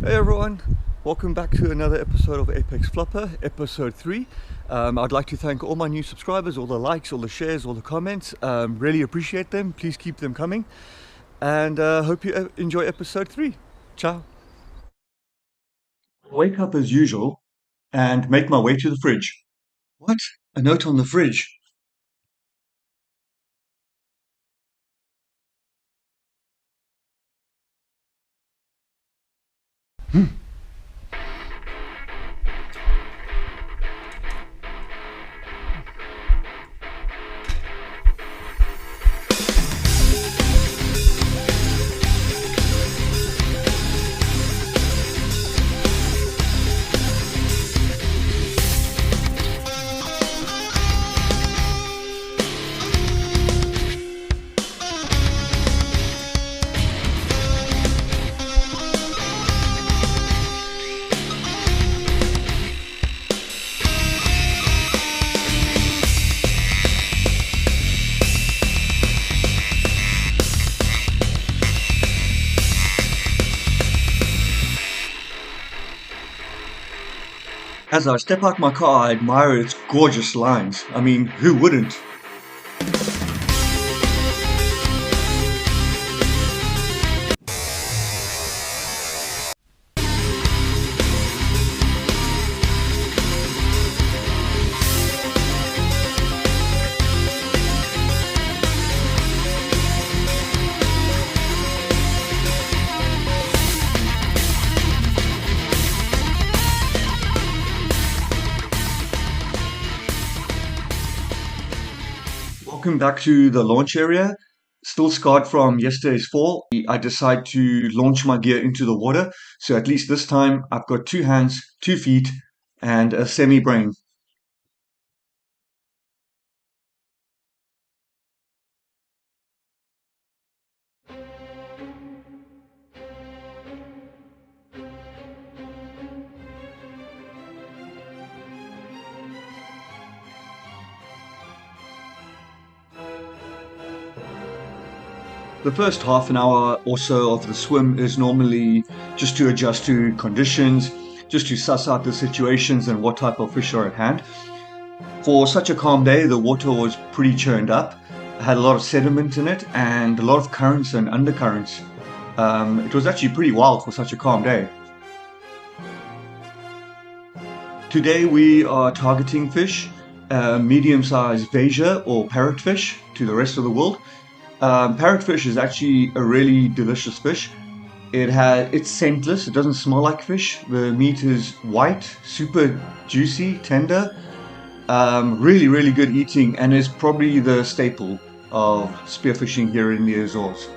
Hey everyone, welcome back to another episode of Apex Flopper, episode 3. I'd like to thank all my new subscribers, all the likes, all the shares, all the comments. Really appreciate them. Please keep them coming. And hope you enjoy episode 3. Ciao. Wake up as usual and make my way to the fridge. What? A note on the fridge? As I step out my car, I admire its gorgeous lines. I mean, who wouldn't? Welcome back to the launch area. Still scarred from yesterday's fall. I decide to launch my gear into the water. So at least this time I've got 2 hands, 2 feet, and a semi-brain. The first half an hour or so of the swim is normally just to adjust to conditions, just to suss out the situations and what type of fish are at hand. For such a calm day, the water was pretty churned up, had a lot of sediment in it and a lot of currents and undercurrents. It was actually pretty wild for such a calm day. Today we are targeting fish, medium-sized Vasia or parrotfish to the rest of the world. Parrotfish is actually a really delicious fish. It's scentless, it doesn't smell like fish. The meat is white, super juicy, tender. Really good eating, and is probably the staple of spearfishing here in the Azores.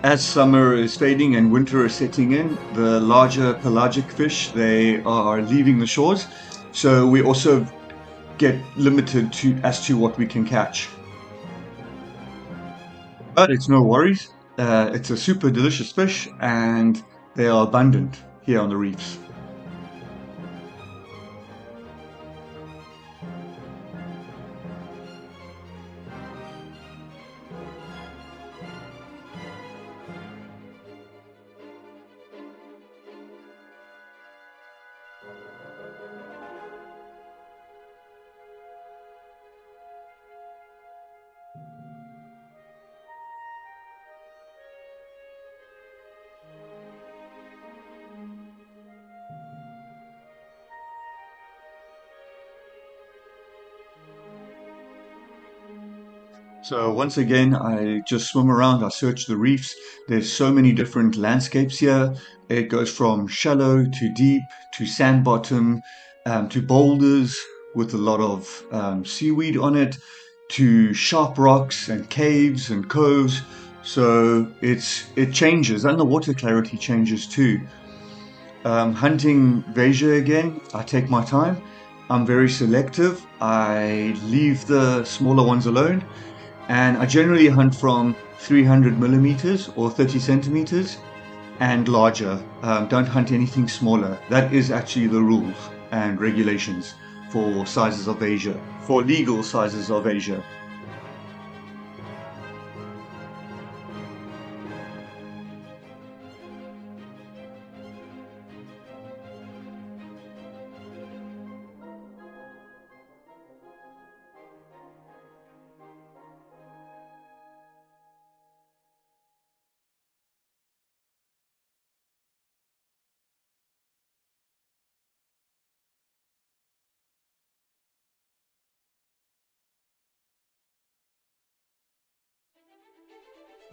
As summer is fading and winter is setting in, the larger pelagic fish, they are leaving the shores. So we also get limited as to what we can catch. But it's no worries. It's a super delicious fish and they are abundant here on the reefs. So once again, I just swim around, I search the reefs. There's so many different landscapes here. It goes from shallow to deep to sand bottom to boulders with a lot of seaweed on it to sharp rocks and caves and coves. So it changes, and the water clarity changes too. Hunting Vasia again, I take my time. I'm very selective. I leave the smaller ones alone. And I generally hunt from 300 millimeters or 30 centimeters and larger. Don't hunt anything smaller. That is actually the rules and regulations for sizes of Vasia, for legal sizes of Vasia.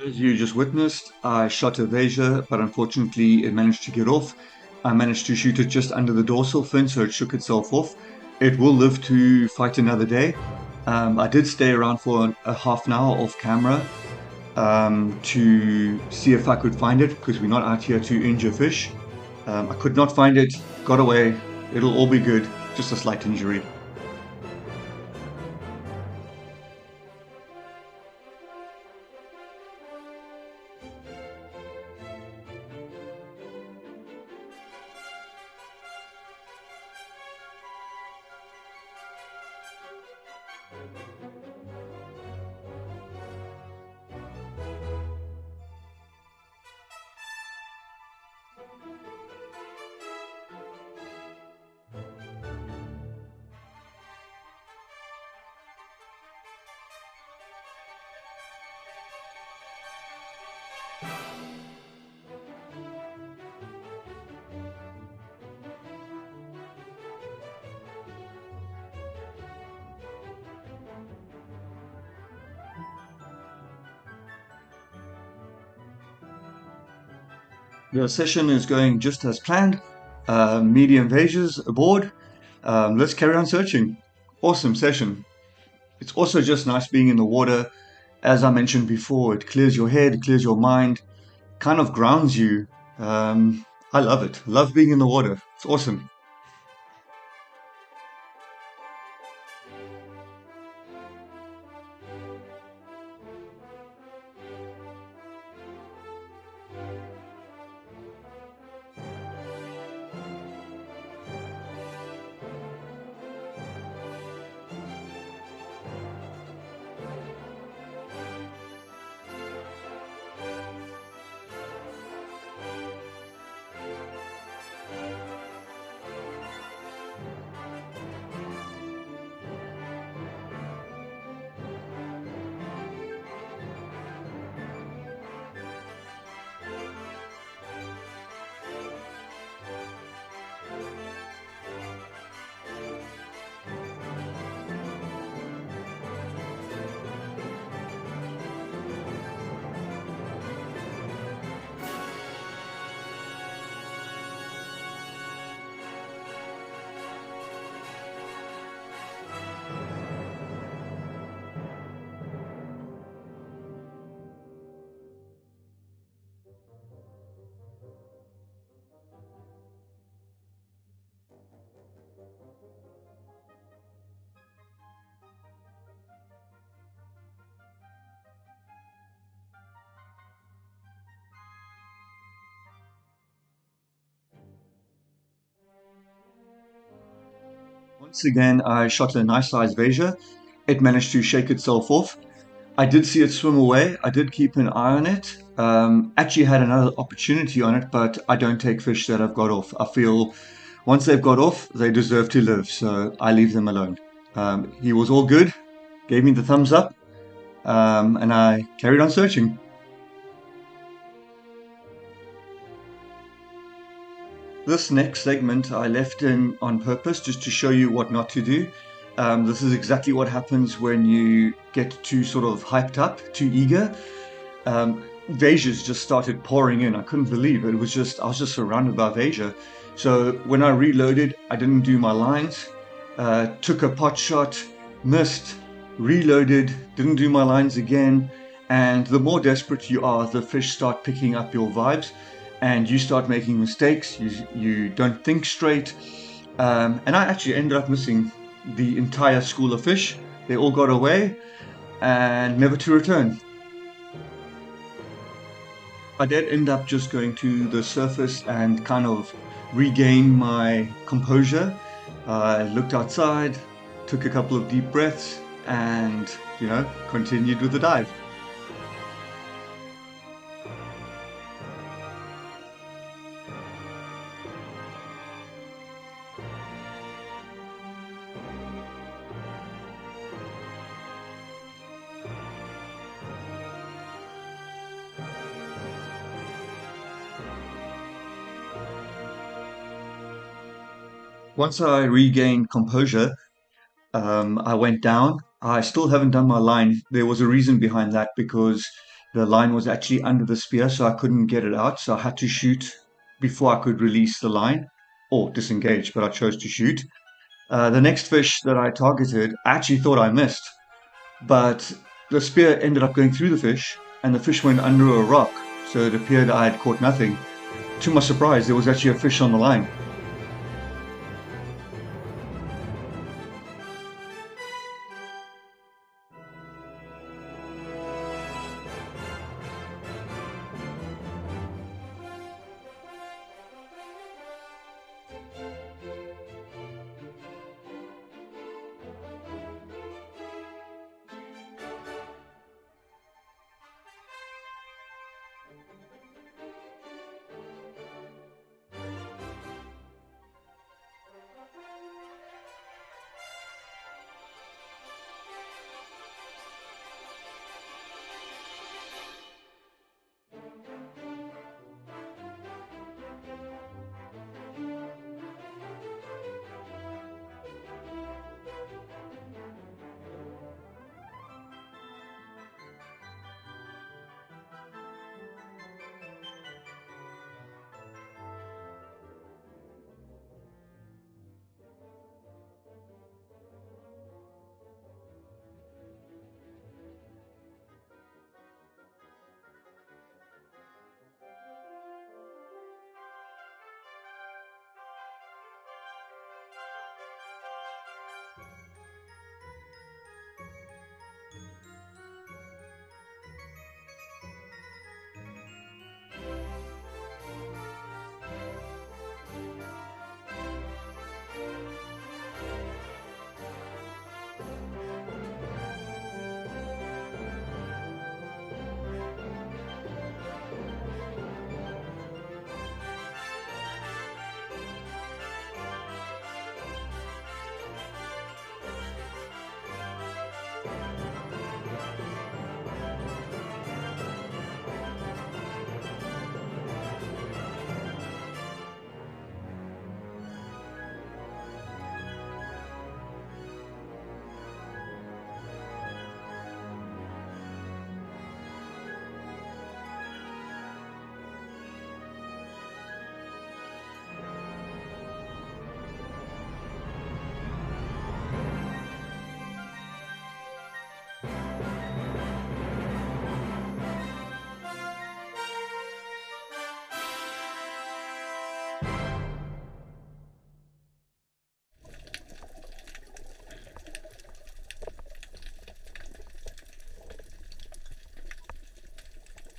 As you just witnessed, I shot a Vasia, but unfortunately it managed to get off. I managed to shoot it just under the dorsal fin, so it shook itself off. It will live to fight another day. I did stay around for a half an hour off camera to see if I could find it, because we're not out here to injure fish. I could not find it, got away. It'll all be good, just a slight injury. The session is going just as planned. Medium Vasias aboard. Let's carry on searching. Awesome session. It's also just nice being in the water. As I mentioned before, it clears your head, clears your mind, kind of grounds you. I love it. Love being in the water. It's awesome. Once again, I shot a nice sized Vasia. It managed to shake itself off. I did see it swim away. I did keep an eye on it. Actually had another opportunity on it, but I don't take fish that I've got off. I feel once they've got off, they deserve to live, so I leave them alone. He was all good, gave me the thumbs up, and I carried on searching. This next segment I left in on purpose just to show you what not to do. This is exactly what happens when you get too sort of hyped up, too eager. Vasias just started pouring in. I couldn't believe it. I was just surrounded by Vasia. So when I reloaded, I didn't do my lines. Took a pot shot, missed, reloaded, didn't do my lines again. And the more desperate you are, the fish start picking up your vibes and you start making mistakes. You don't think straight. And I actually ended up missing the entire school of fish. They all got away and never to return. I did end up just going to the surface and kind of regain my composure. I looked outside, took a couple of deep breaths, and, continued with the dive. Once I regained composure, I went down. I still haven't done my line. There was a reason behind that because the line was actually under the spear, so I couldn't get it out. So I had to shoot before I could release the line or disengage, but I chose to shoot. The next fish that I targeted, I actually thought I missed, but the spear ended up going through the fish, and the fish went under a rock, so it appeared I had caught nothing. To my surprise, there was actually a fish on the line.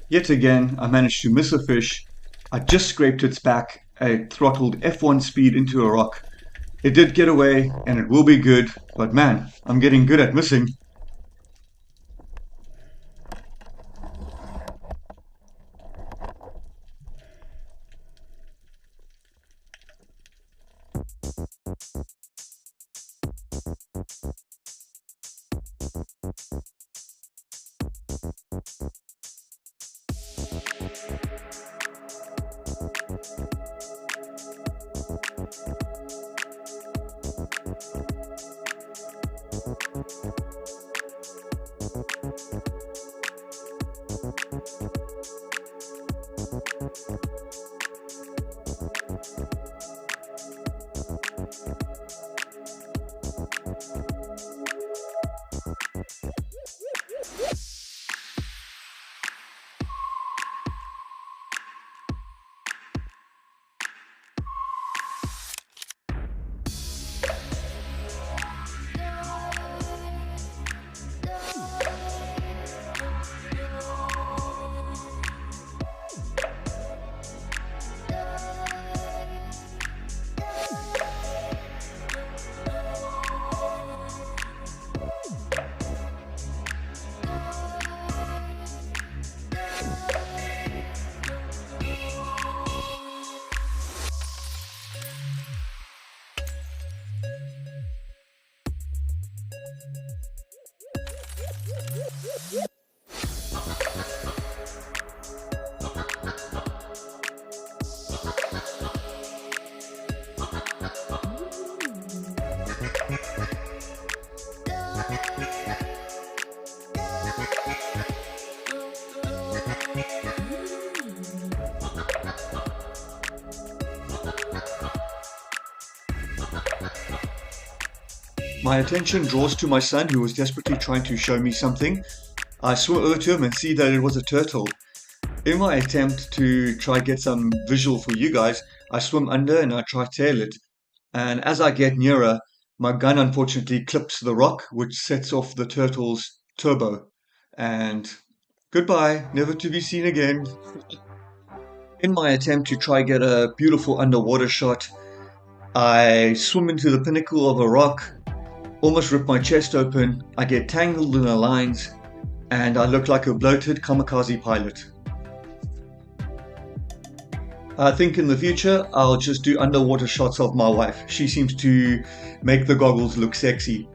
Yet again, I managed to miss a fish. I just scraped its back. I throttled F1 speed into a rock. It did get away, and it will be good, but man, I'm getting good at missing. My attention draws to my son, who was desperately trying to show me something. I swim over to him and see that it was a turtle. In my attempt to try get some visual for you guys, I swim under and I try tail it. And as I get nearer, my gun unfortunately clips the rock, which sets off the turtle's turbo. And goodbye, never to be seen again. In my attempt to try get a beautiful underwater shot, I swim into the pinnacle of a rock, almost rip my chest open, I get tangled in the lines, and I look like a bloated kamikaze pilot. I think in the future I'll just do underwater shots of my wife. She seems to make the goggles look sexy.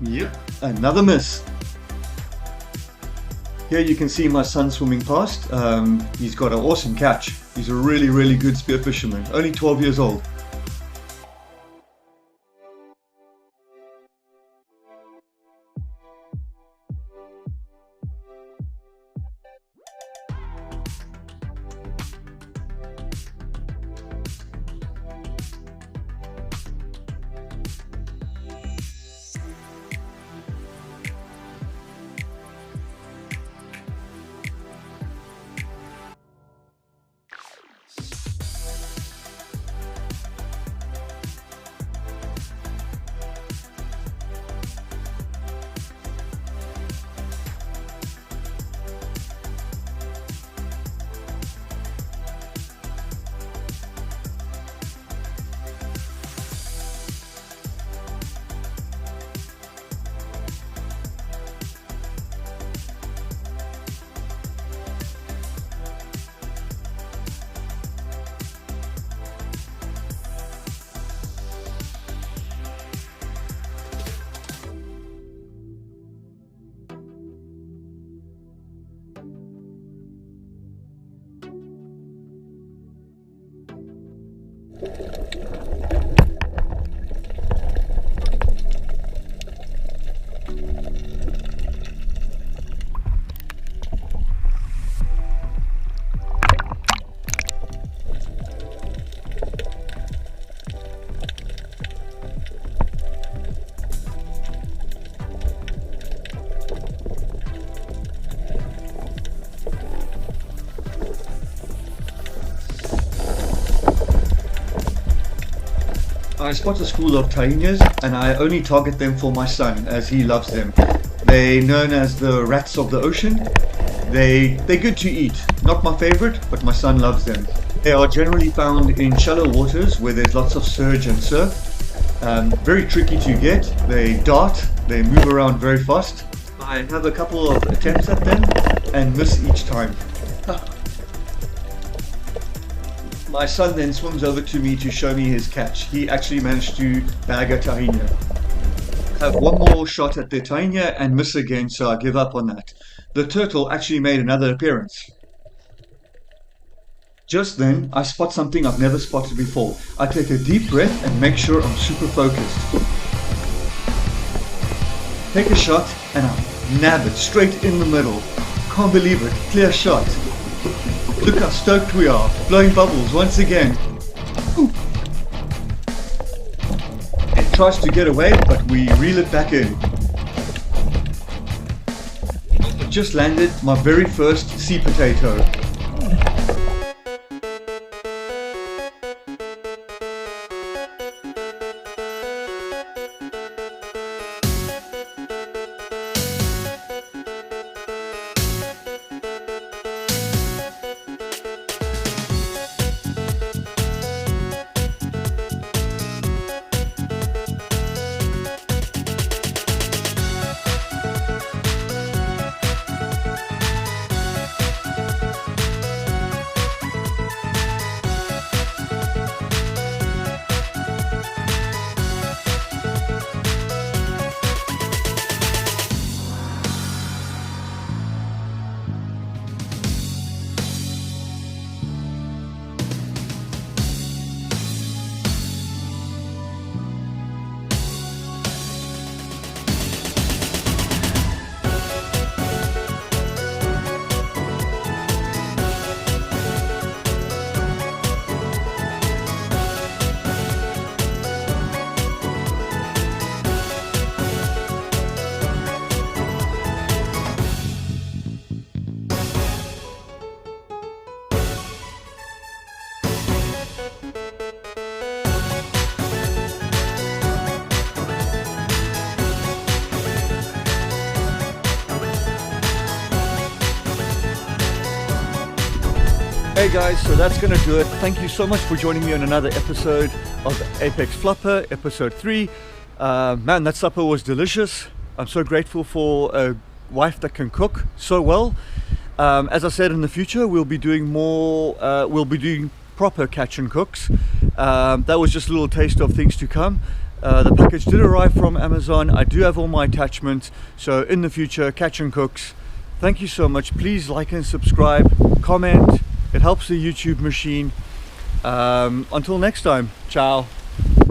Yep, another miss. Here you can see my son swimming past. He's got an awesome catch. He's a really good spear fisherman, only 12 years old. I spot a school of tahinas and I only target them for my son as he loves them. They're known as the rats of the ocean. They're good to eat. Not my favorite, but my son loves them. They are generally found in shallow waters where there's lots of surge and surf. Very tricky to get. They dart, they move around very fast. I have a couple of attempts at them and miss each time. My son then swims over to me to show me his catch. He actually managed to bag a tahina. I have one more shot at the tahina and miss again, so I give up on that. The turtle actually made another appearance. Just then, I spot something I've never spotted before. I take a deep breath and make sure I'm super focused. Take a shot and I nab it straight in the middle. Can't believe it, clear shot. Look how stoked we are, blowing bubbles once again. Ooh. It tries to get away, but we reel it back in. I just landed my very first sea potato. Hey guys, so that's going to do it. Thank you so much for joining me on another episode of Apex Flopper, episode 3. Man, that supper was delicious. I'm so grateful for a wife that can cook so well. As I said, in the future we'll be doing more, we'll be doing proper catch and cooks. That was just a little taste of things to come. The package did arrive from Amazon. I do have all my attachments, so in the future, catch and cooks. Thank you so much. Please like and subscribe, comment. It helps the YouTube machine. Until next time, ciao.